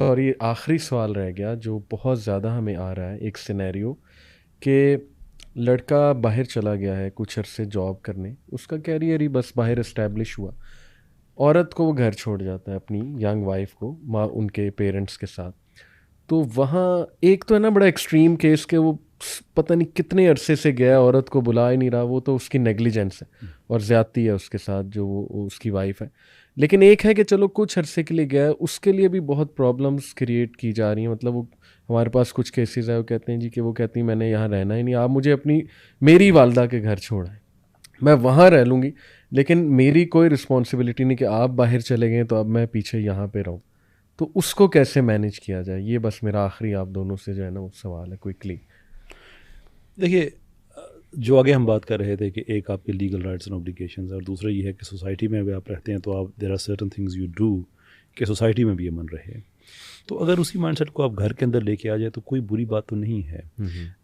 اور یہ آخری سوال رہ گیا جو بہت زیادہ ہمیں آ رہا ہے، ایک سینیریو کہ لڑکا باہر چلا گیا ہے کچھ عرصے جاب کرنے، اس کا کیریئر ہی بس باہر اسٹیبلش ہوا، عورت کو وہ گھر چھوڑ جاتا ہے اپنی ینگ وائف کو ماں ان کے پیرنٹس کے ساتھ. تو وہاں ایک تو ہے نا بڑا ایکسٹریم کیس کہ وہ پتہ نہیں کتنے عرصے سے گیا، عورت کو بلا ہی نہیں رہا، وہ تو اس کی نیگلیجنس ہے اور زیادتی ہے اس کے ساتھ جو وہ اس کی وائف ہے. لیکن ایک ہے کہ چلو کچھ عرصے کے لیے گیا، اس کے لیے بھی بہت پرابلمس کریٹ کی جا رہی ہیں. مطلب وہ ہمارے پاس کچھ کیسز ہے، وہ کہتے ہیں جی کہ وہ کہتی ہیں میں نے یہاں رہنا ہی نہیں، آپ مجھے میری والدہ کے گھر چھوڑیں، میں وہاں رہ لوں گی لیکن میری کوئی رسپانسبلٹی نہیں کہ آپ باہر چلے گئے تو اب میں پیچھے یہاں پہ رہوں. تو اس کو کیسے مینیج کیا جائے، یہ بس میرا آخری آپ دونوں سے جو ہے نا وہ سوال ہے کوئکلی. دیکھیے، جو آگے ہم بات کر رہے تھے کہ ایک آپ کے لیگل رائٹس اینڈ اوبلیگیشنز، اور دوسرا یہ ہے کہ سوسائٹی میں اگر آپ رہتے ہیں تو آپ there are certain things you do کہ سوسائٹی میں بھی امن رہے. تو اگر اسی مائنڈ سیٹ کو آپ گھر کے اندر لے کے آ جائے تو کوئی بری بات تو نہیں ہے.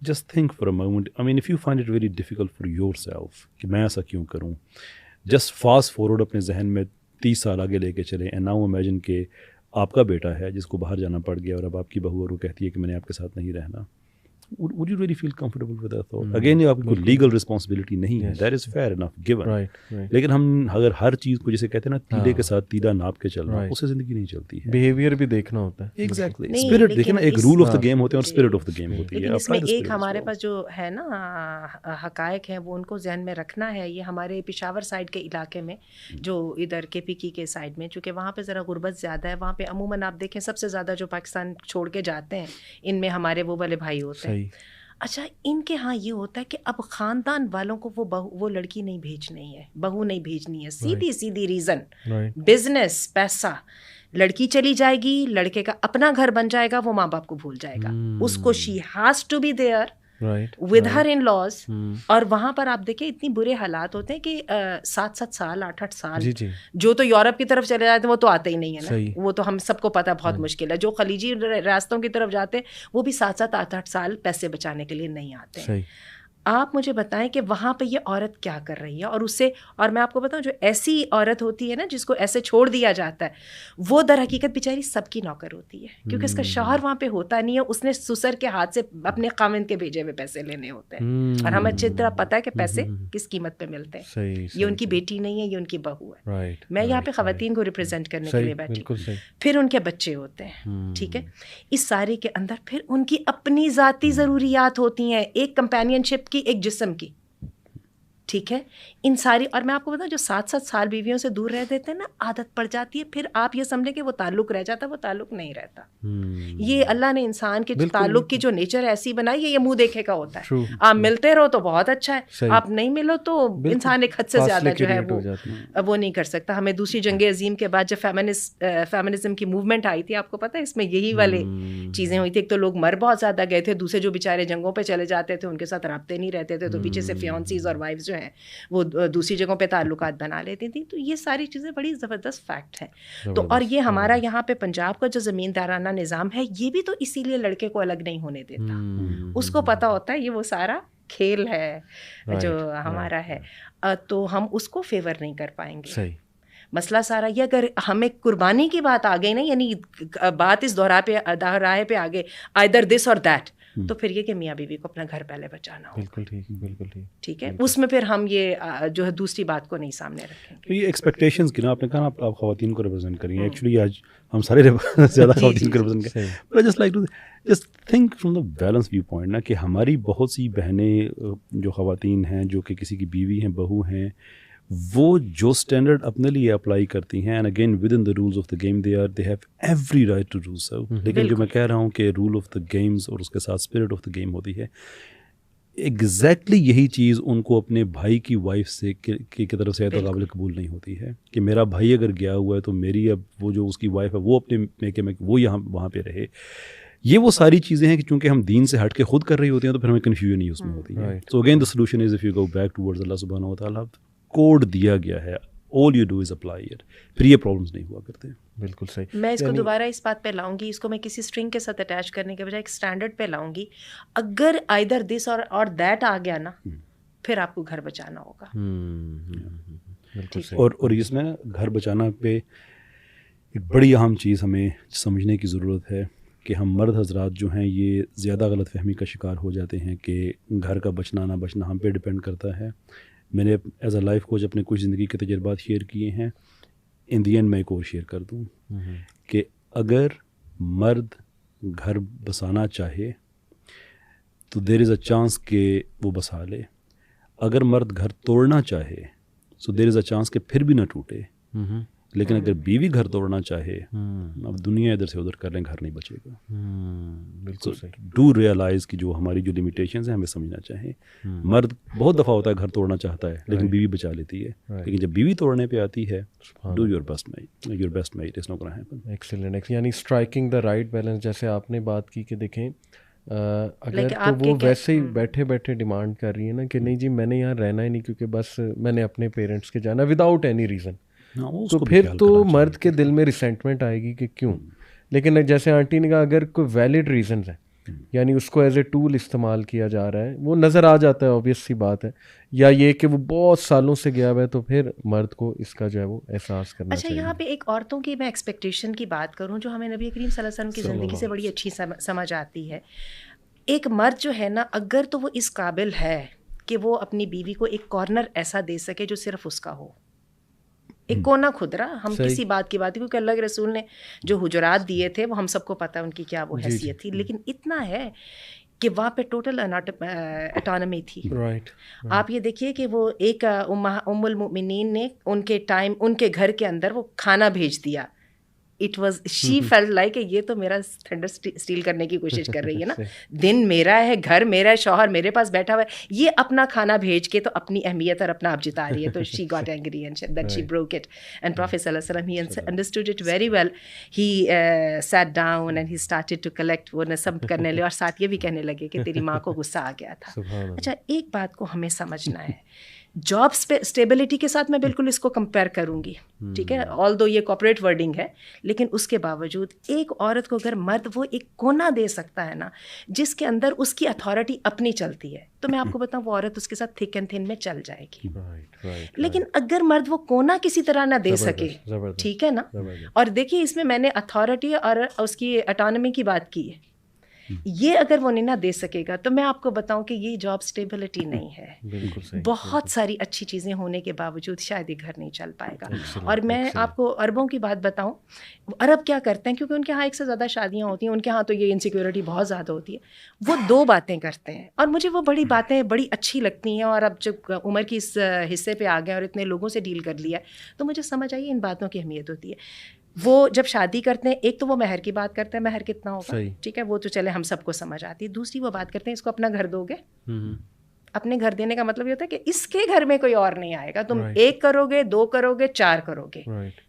Just think for a moment, I mean if you find it very difficult for yourself کہ میں ایسا کیوں کروں، جسٹ فاسٹ فارورڈ اپنے ذہن میں 30 سال آگے لے کے چلیں اینڈ ناؤ امیجن کہ آپ کا بیٹا ہے جس کو باہر جانا پڑ گیا اور اب آپ کی بہو اور وہ کہتی ہے کہ میں نے آپ کے ساتھ نہیں رہنا. would you really feel comfortable with that thought? Again یہ آپ کی کوئی لیگل رسپانسبلٹی نہیں ہے، that is fair enough given. لیکن ہم اگر ہر چیز کو جیسے کہتے ہیں نا تیلے کے ساتھ تیلا ناپ کے چلنا، اس سے زندگی نہیں چلتی ہے. بیہیویئر بھی دیکھنا ہوتا ہے. ایگزیکٹلی، اسپرٹ دیکھیں نا، ایک رول آف دا گیم ہوتے ہیں اور اسپرٹ آف دا گیم ہوتی ہے. لیکن اس میں ایک ہمارے پاس جو ہے نا حقائق ہیں وہ ان کو ذہن میں رکھنا ہے. یہ ہمارے پشاور سائڈ کے علاقے میں جو ادھر کے پی کی کے سائڈ میں، چونکہ وہاں پہ ذرا غربت زیادہ ہے، وہاں پہ عموماً آپ دیکھیں سب سے زیادہ جو پاکستان چھوڑ کے جاتے ہیں ان میں ہمارے وہ والے بھائی ہوتے ہیں. اچھا، ان کے ہاں یہ ہوتا ہے کہ اب خاندان والوں کو وہ لڑکی نہیں بھیجنی ہے، بہو نہیں بھیجنی ہے. سیدھی ریزن بزنس، پیسہ. لڑکی چلی جائے گی، لڑکے کا اپنا گھر بن جائے گا، وہ ماں باپ کو بھول جائے گا. اس کو she has to be there with her in laws. اور وہاں پر آپ دیکھیں اتنی برے حالات ہوتے ہیں کہ 7 سال 8 سال جو تو یورپ کی طرف چلے جاتے ہیں وہ تو آتے ہی نہیں ہے نا، وہ تو ہم سب کو پتا بہت مشکل ہے. جو خلیجی ریاستوں کی طرف جاتے ہیں وہ بھی 7 8 سال پیسے بچانے کے لیے نہیں آتے ہیں. آپ مجھے بتائیں کہ وہاں پہ یہ عورت کیا کر رہی ہے. اور اس سے، اور میں آپ کو بتاؤں، جو ایسی عورت ہوتی ہے نا جس کو ایسے چھوڑ دیا جاتا ہے، وہ در حقیقت بیچاری سب کی نوکر ہوتی ہے، کیونکہ اس کا شوہر وہاں پہ ہوتا نہیں ہے. اس نے سسر کے ہاتھ سے اپنے خاوند کے بھیجے ہوئے پیسے لینے ہوتے ہیں، اور ہمیں اچھی طرح پتہ ہے کہ پیسے کس قیمت پہ ملتے ہیں. یہ ان کی بیٹی نہیں ہے، یہ ان کی بہو ہے. میں یہاں پہ خواتین کو ریپرزینٹ کرنے کے لیے بیٹھی. پھر ان کے بچے ہوتے ہیں، ٹھیک ہے. اس سارے کے اندر پھر ان کی اپنی ذاتی ضروریات ہوتی ہیں، ایک کمپینین شپ کی، ایک جسم کی، ٹھیک ہے. ان ساری، اور میں آپ کو بتاؤں جو 7 سال بیویوں سے دور رہ دیتے ہیں نا، عادت پڑ جاتی ہے. پھر آپ یہ سمجھیں کہ وہ تعلق رہ جاتا ہے، وہ تعلق نہیں رہتا. یہ اللہ نے انسان کے تعلق کی جو نیچر ایسی بنائی ہے، یہ منہ دیکھے کا ہوتا ہے. آپ ملتے رہو تو بہت اچھا ہے، آپ نہیں ملو تو انسان ایک حد سے زیادہ جو ہے وہ نہیں کر سکتا. ہمیں دوسری جنگ عظیم کے بعد جب فیمنزم کی موومنٹ آئی تھی، آپ کو پتہ ہے اس میں یہی والے چیزیں ہوئی تھی. ایک تو لوگ مر بہت زیادہ گئے تھے، دوسرے جو بیچارے جنگوں پہ چلے جاتے تھے ان کے ساتھ رابطے نہیں رہتے تھے، تو پیچھے سے فیونسیز اور وائفز جو ہیں وہ دوسری جگہوں پہ تعلقات بنا لیتی تھیں. تو یہ ساری چیزیں بڑی زبردست فیکٹ ہیں. تو اور یہ ہمارا یہاں پہ پنجاب کا جو زمیندارانہ نظام ہے، یہ بھی تو اسی لیے لڑکے کو الگ نہیں ہونے دیتا. اس کو پتہ ہوتا ہے یہ وہ سارا کھیل ہے جو ہمارا ہے، تو ہم اس کو فیور نہیں کر پائیں گے. مسئلہ سارا یہ، اگر ہمیں قربانی کی بات آ گئی نا، یعنی بات اس دہرائے پہ آگے آئدر دس اور دیٹ، تو پھر یہ کہ میاں بیوی کو اپنا گھر پہلے بچانا ہو. بالکل ٹھیک، بالکل ٹھیک ہے. اس میں پھر ہم یہ جو ہے دوسری بات کو نہیں سامنے رکھیں گے. یہ ایکسپیکٹیشنز کی نا، آپ نے کہا آپ خواتین کو ریپرزینٹ کریں گے. ایکچولی آج ہم سارے زیادہ خواتین کو ریپرزینٹ کریں. But just like to just think from the balance viewpoint نا، کہ ہماری بہت سی بہنیں جو خواتین ہیں، جو کہ کسی کی بیوی ہیں، بہو ہیں، وہ جو اسٹینڈرڈ اپنے لیے اپلائی کرتی ہیں، and again with in the rules of the game they have every right to do so. لیکن جو میں کہہ رہا ہوں کہ رول آف دا گیمز اور اس کے ساتھ اسپرٹ آف دا گیم ہوتی ہے، ایگزیکٹلی یہی چیز ان کو اپنے بھائی کی وائف سے کی طرف سے قابل قبول نہیں ہوتی ہے. کہ میرا بھائی اگر گیا ہوا ہے تو میری اب وہ جو اس کی وائف ہے وہ اپنے میکے میں وہ یہاں وہاں پہ رہے. یہ وہ ساری چیزیں ہیں کہ چونکہ ہم دین سے ہٹ کے خود کر رہی ہوتی ہیں تو پھر ہمیں کنفیوژن ہی اس میں ہوتی ہے. So again the solution is if you go back towards Allah سبحانہ و تعالیٰ. کوڈ دیا گیا ہے، all you do is apply it. پھر یہ پرابلمس نہیں ہوا کرتے. بالکل صحیح. میں اس کو دوبارہ اس بات پہ لاؤں گی، اس کو میں کسی اسٹرنگ کے ساتھ اٹیچ کرنے کے بجائے ایک اسٹینڈرڈ پہ لاؤں گی. اگر آئدر دس اور دیٹ آ گیا نا، پھر آپ کو گھر بچانا ہوگا. اور اس میں گھر بچانا پہ ایک بڑی اہم چیز ہمیں سمجھنے کی ضرورت ہے کہ ہم مرد حضرات جو ہیں یہ زیادہ غلط فہمی کا شکار ہو جاتے ہیں کہ گھر کا بچنا نہ بچنا ہم پہ ڈپینڈ کرتا ہے. میں نے ایز اے لائف کوچ اپنے کچھ زندگی کے تجربات شیئر کیے ہیں. ان دی اینڈ میں ایک اور شیئر کر دوں کہ اگر مرد گھر بسانا چاہے تو دیر از اے چانس کہ وہ بسا لے. اگر مرد گھر توڑنا چاہے سو دیر از اے چانس کہ پھر بھی نہ ٹوٹے. لیکن اگر بیوی گھر توڑنا چاہے اب دنیا ادھر سے ادھر کر لیں گھر نہیں بچے گا. بالکل صحیح. ڈو ریئلائز کی جو ہماری جو لمیٹیشنز ہیں ہمیں سمجھنا چاہیے. مرد بہت دفعہ ہوتا ہے گھر توڑنا چاہتا ہے لیکن بیوی بچا لیتی ہے. لیکن جب بیوی توڑنے پہ آتی ہے do your best mate it's not gonna happen. Excellent. یعنی اسٹرائکنگ دا رائٹ بیلنس جیسے آپ نے بات کی کہ دیکھیں اگر تو وہ ویسے ہی بیٹھے بیٹھے ڈیمانڈ کر رہی ہے نا کہ نہیں جی میں نے یہاں رہنا ہی نہیں کیونکہ بس میں نے اپنے پیرنٹس کے جانا وداؤٹ اینی ریزن, تو پھر تو مرد کے دل میں ریسینٹمنٹ آئے گی کہ کیوں. لیکن جیسے آنٹی نے کہا اگر کوئی ویلڈ ریزنز ہیں یعنی اس کو ایز اے ٹول استعمال کیا جا رہا ہے وہ نظر آ جاتا ہے آبویس سی بات ہے, یا یہ کہ وہ بہت سالوں سے گیا ہوا ہے تو پھر مرد کو اس کا جو ہے وہ احساس کرنا چاہیے. اچھا یہاں پہ ایک عورتوں کی میں ایکسپیکٹیشن کی بات کروں جو ہمیں نبی کریم صلی اللہ علیہ وسلم کی زندگی سے بڑی اچھی سمجھ آتی ہے. ایک مرد جو ہے نا اگر تو وہ اس قابل ہے کہ وہ اپنی بیوی کو ایک کارنر ایسا دے سکے جو صرف اس کا ہو, ایک کونا خدرا, ہم کسی بات کی بات کیونکہ اللہ کے رسول نے جو حجرات دیے تھے وہ ہم سب کو پتہ ان کی کیا وہ حیثیت تھی, لیکن اتنا ہے کہ وہاں پہ ٹوٹل اٹانمی تھی. آپ یہ دیکھیے کہ وہ ایک ام المؤمنین نے ان کے ٹائم ان کے گھر کے اندر وہ کھانا بھیج دیا. It was she felt like کہ یہ تو میرا تھنڈر اسٹیل کرنے کی کوشش کر رہی ہے نا, دن میرا ہے, گھر میرا ہے, شوہر میرے پاس بیٹھا ہوا ہے, یہ اپنا کھانا بھیج کے تو اپنی اہمیت اور اپنا آپ جتا رہی ہے. تو she got angry and that she broke it and prophet صلی اللہ علیہ وسلم he understood it very well. He sat down and he started to collect, وہ نصب کرنے لگے اور ساتھ یہ بھی کہنے لگے کہ تیری ماں کو غصہ آ گیا تھا. اچھا ایک بات کو ہمیں سمجھنا ہے, جاب اسٹیبلٹی کے ساتھ میں بالکل اس کو کمپیئر کروں گی, ٹھیک ہے, آل دو یہ کارپوریٹ ورڈنگ ہے, لیکن اس کے باوجود ایک عورت کو اگر مرد وہ ایک کونا دے سکتا ہے نا جس کے اندر اس کی اتھارٹی اپنی چلتی ہے, تو میں آپ کو بتاؤں وہ عورت اس کے ساتھ تھک اینڈ تھن میں چل جائے گی. لیکن اگر مرد وہ کونا کسی طرح نہ دے سکے, ٹھیک ہے نا, اور دیکھیے اس میں نے اتھارٹی اور اس کی اٹانمی کی بات کی ہے, یہ اگر وہ نہیں نہ دے سکے گا تو میں آپ کو بتاؤں کہ یہ جاب اسٹیبلٹی نہیں ہے. بہت ساری اچھی چیزیں ہونے کے باوجود شاید یہ گھر نہیں چل پائے گا. اور میں آپ کو عربوں کی بات بتاؤں, عرب کیا کرتے ہیں, کیونکہ ان کے ہاں ایک سے زیادہ شادیاں ہوتی ہیں, ان کے ہاں تو یہ انسیکیورٹی بہت زیادہ ہوتی ہے, وہ دو باتیں کرتے ہیں اور مجھے وہ بڑی باتیں بڑی اچھی لگتی ہیں. اور اب جب عمر کی اس حصے پہ آ گئے اور اتنے لوگوں سے ڈیل کر لیا تو مجھے سمجھ آئی ان باتوں کی اہمیت ہوتی ہے. وہ جب شادی کرتے ہیں ایک تو وہ مہر کی بات کرتے ہیں, مہر کتنا ہوگا, ٹھیک ہے, وہ تو چلے ہم سب کو سمجھ آتی ہے. دوسری وہ بات کرتے ہیں اس کو اپنا گھر دو گے. اپنے گھر دینے کا مطلب یہ ہوتا ہے کہ اس کے گھر میں کوئی اور نہیں آئے گا, تم ایک کرو گے, دو کرو گے, چار کرو گے,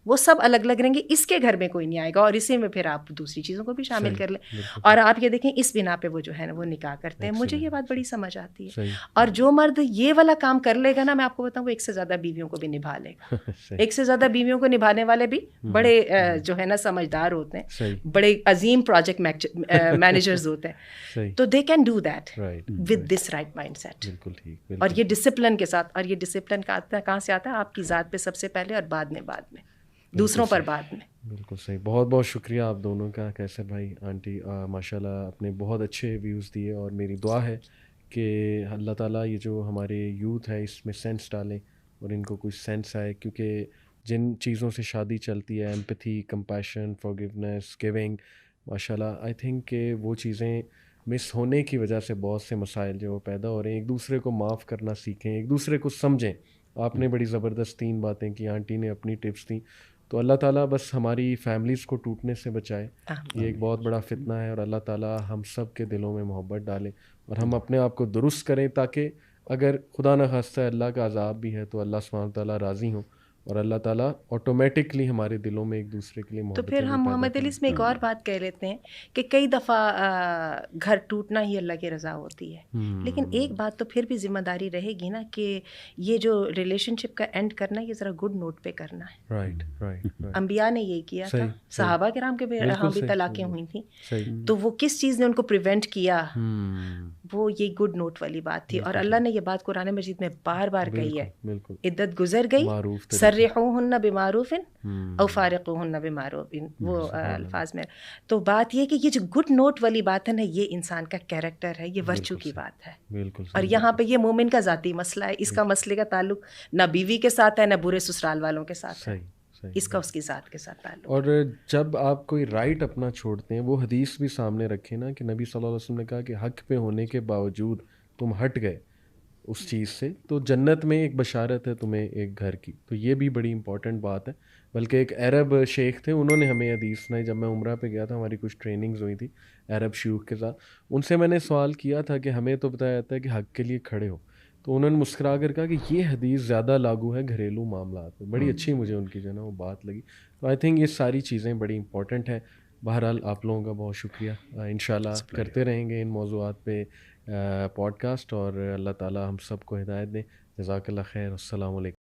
وہ سب الگ الگ رہیں گے, اس کے گھر میں کوئی نہیں آئے گا, اور اسی میں پھر آپ دوسری چیزوں کو بھی شامل کر لیں. اور آپ یہ دیکھیں اس بنا پہ وہ جو ہے نا وہ نکاح کرتے ہیں. مجھے یہ بات بڑی سمجھ آتی ہے. اور جو مرد یہ والا کام کر لے گا نا, میں آپ کو بتاؤں وہ ایک سے زیادہ بیویوں کو بھی نبھا لے گا. ایک سے زیادہ بیویوں کو نبھانے والے بھی بڑے جو ہے نا سمجھدار ہوتے ہیں, بڑے عظیم پروجیکٹ مینیجرز ہوتے ہیں, تو they can do that with this right mindset. اور یہ ڈسپلن کے ساتھ, اور یہ ڈسپلن کہاں سے آتا ہے, آپ کی ذات پہ سب سے پہلے اور بعد میں دوسروں پر بعد میں. بالکل صحیح. بہت بہت شکریہ آپ دونوں کا, کیسر بھائی, آنٹی, ماشاء اللہ آپ نے بہت اچھے ویوز دیے. اور میری دعا ہے کہ اللہ تعالیٰ یہ جو ہمارے یوتھ ہے اس میں سینس ڈالیں اور ان کو کچھ سینس آئے, کیونکہ جن چیزوں سے شادی چلتی ہے, ایمپتھی, کمپیشن, فارگیونیس, گیونگ, ماشاء اللہ آئی تھنک کہ وہ چیزیں مس ہونے کی وجہ سے بہت سے مسائل جو پیدا ہو رہے ہیں. ایک دوسرے کو معاف کرنا سیکھیں, ایک دوسرے کو سمجھیں. آپ نے بڑی زبردست 3 باتیں کی, آنٹی نے اپنی ٹپس دیں. تو اللہ تعالیٰ بس ہماری فیملیز کو ٹوٹنے سے بچائے. یہ ایک بہت بڑا فتنہ ہے, اور اللہ تعالیٰ ہم سب کے دلوں میں محبت ڈالے اور ہم اپنے آپ کو درست کریں, تاکہ اگر خدا نخواستہ اللہ کا عذاب بھی ہے تو اللہ سبحانہ تعالیٰ راضی ہوں, اور اللہ تعالیٰ آٹومیٹکلی ہمارے دلوں میں ایک دوسرے کے لیے محبت. تو پھر ہم محمد علی اس میں ایک اور بات کہہ لیتے ہیں کہ کئی دفعہ گھر ٹوٹنا ہی اللہ کی رضا ہوتی ہے, لیکن ایک بات تو پھر بھی ذمہ داری رہے گی نا کہ یہ جو ریلیشن شپ کا اینڈ کرنا یہ ذرا گڈ نوٹ پہ کرنا ہے. رائٹ. انبیاء نے یہی کیا تھا, صحابہ کرام کے بھی طلاقیں ہوئی تھیں, تو وہ کس چیز نے ان کو پریونٹ کیا, وہ یہ گڈ نوٹ والی بات تھی. اور اللہ نے یہ بات قرآن مجید میں بار بار کہی ہے, بالکل عدت گزر گئی سرحوہن بمعروف او فارقوہن بمعروف, وہ الفاظ میں. تو بات یہ کہ یہ جو گڈ نوٹ والی بات ہے نا, یہ انسان کا کیریکٹر ہے, یہ ورچو کی بات ہے. بالکل. اور یہاں پہ یہ مومن کا ذاتی مسئلہ ہے, اس کا مسئلے کا تعلق نہ بیوی کے ساتھ ہے نہ برے سسرال والوں کے ساتھ ہے, اس کا اس کی ذات کے ساتھ تعلق. اور جب آپ کوئی رائٹ اپنا چھوڑتے ہیں, وہ حدیث بھی سامنے رکھے نا کہ نبی صلی اللہ علیہ وسلم نے کہا کہ حق پہ ہونے کے باوجود تم ہٹ گئے اس چیز سے, تو جنت میں ایک بشارت ہے تمہیں ایک گھر کی. تو یہ بھی بڑی امپورٹنٹ بات ہے. بلکہ ایک عرب شیخ تھے, انہوں نے ہمیں حدیث سنائی. جب میں عمرہ پہ گیا تھا, ہماری کچھ ٹریننگز ہوئی تھی عرب شیوخ کے ساتھ, ان سے میں نے سوال کیا تھا کہ ہمیں تو بتایا جاتا ہے کہ حق کے لیے کھڑے ہو, تو انہوں نے مسکرا کر کہا کہ یہ حدیث زیادہ لاگو ہے گھریلو معاملات میں. بڑی اچھی مجھے ان کی جو ہے نا وہ بات لگی. تو آئی تھنک یہ ساری چیزیں بڑی امپورٹنٹ ہیں. بہرحال آپ لوگوں کا بہت شکریہ. انشاءاللہ کرتے رہیں گے ان موضوعات پہ پوڈ کاسٹ, اور اللہ تعالیٰ ہم سب کو ہدایت دیں. جزاک اللہ خیر. السلام علیکم.